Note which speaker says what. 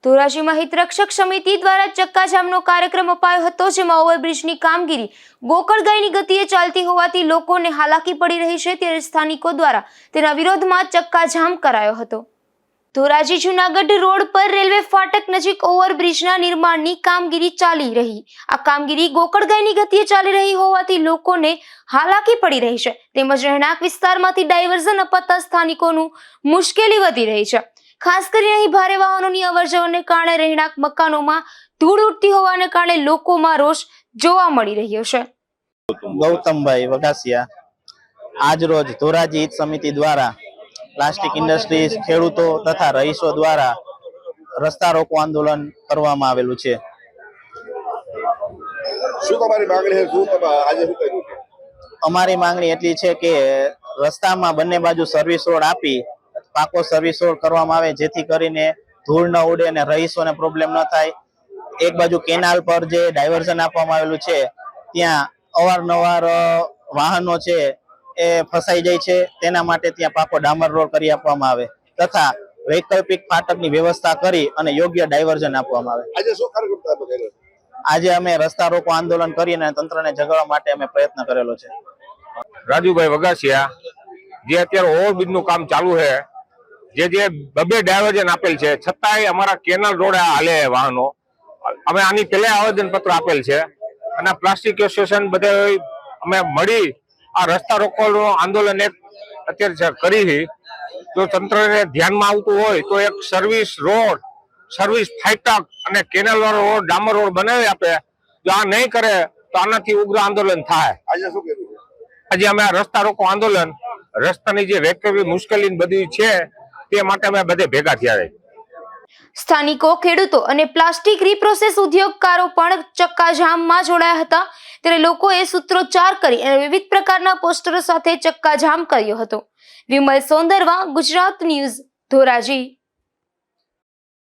Speaker 1: ધોરાજીમાં હિતરક્ષક સમિતિ દ્વારા ચક્કાજામનો કાર્યક્રમ અપાયો હતો, જેમાં ઓવરબ્રિજની કામગીરી ગોકળગાયની ગતિએ ચાલતી હોવાથી લોકોને હાલાકી પડી રહી છે, ત્યારે સ્થાનિકો દ્વારા તેના વિરોધમાં ચક્કાજામ કરાયો હતો। ધોરાજી જૂનાગઢ રોડ પર રેલવે ફાટક નજીક ઓવરબ્રિજના નિર્માણની કામગીરી ચાલી રહી। આ કામગીરી ગોકળગાયની ગતિએ ચાલી રહી હોવાથી લોકોને હાલાકી પડી રહી છે, તેમજ રહેણાંક વિસ્તારમાંથી ડાયવર્ઝન અપાતા સ્થાનિકોનું મુશ્કેલી વધી રહી છે। ખાસ કરીને અહીં ભારે વાહનોની અવરજવરને કારણે રહેણાંક મકાનોમાં ધૂળ ઉડતી હોવાને કારણે લોકોમાં રોષ જોવા મળી રહ્યો છે।
Speaker 2: ગૌતમભાઈ વઘાસિયા આજ રોજ ધોરાજી હિત સમિતિ દ્વારા પ્લાસ્ટિક ઇન્ડસ્ટ્રીઝ, ખેડૂતો તથા રહીશો દ્વારા રસ્તા રોકો આંદોલન કરવામાં આવેલું છે।
Speaker 3: શું તમારી માંગણી છે? શું તમે આજે શું કર્યું છે?
Speaker 2: અમારી માંગણી એટલી છે કે રસ્તામાં બંને બાજુ સર્વિસ રોડ આપી પાકો સર્વિસ રોડ કરવામાં આવે, જેથી કરીને ધૂળ ન ઉડે અને રહીશોને પ્રોબ્લેમ ન થાય। એક બાજુ કેનાલ પર જે ડાયવર્ઝન આપવામાં આવેલું છે ત્યાં અવારનવાર વાહનો છે એ ફસાઈ જાય છે, તેના માટે ત્યાં પાકો ડામર રોડ કરી આપવામાં આવે તથા વૈકલ્પિક ફાટકની વ્યવસ્થા કરી અને યોગ્ય ડાયવર્ઝન આપવામાં આવે।
Speaker 3: આજે શું કાર્યક્રમ કર્યો?
Speaker 2: આજે અમે રસ્તા રોકો આંદોલન કરીને તંત્રને જગાડવા માટે અમે પ્રયત્ન કરેલો છે।
Speaker 4: રાજુભાઈ વઘાસિયા, જે અત્યારે ઓવરબ્રિજનું કામ ચાલુ છે, જે બબે ડાયવર્ઝન આપેલ છે, છતાંય અમારા કેનાલ રોડે હાલે વાહનો। અમે આની પહેલા આવેદન પત્ર આપેલ છે અને પ્લાસ્ટિક એસોસિએશન બધા અમે મળી આ રસ્તા રોકોનું આંદોલન એક અત્યારે કરી। જો તંત્રને ધ્યાનમાં આવતું હોય તો એક સર્વિસ રોડ, સર્વિસ ફાટક અને કેનાલ વાળો રોડ, ડામર રોડ બનાવી આપે। જો આ નહીં કરે તો આનાથી ઉગ્ર આંદોલન થાય।
Speaker 3: આજે શું કર્યું છે?
Speaker 4: આજે અમે આ રસ્તા રોકો આંદોલન, રસ્તાની જે વૈકલ્પિક મુશ્કેલી બધી છે તે માટે અમે બધે ભેગા થયા।
Speaker 1: સ્થાનિકો, ખેડૂતો અને પ્લાસ્ટિક રીપ્રોસેસ ઉદ્યોગકારો પણ ચક્કાજામમાં જોડાયા હતા, ત્યારે લોકોએ સૂત્રોચ્ચાર કરી અને વિવિધ પ્રકારના પોસ્ટરો સાથે ચક્કાજામ કર્યો હતો। વિમલ સોંદરવા, ગુજરાત ન્યૂઝ, ધોરાજી।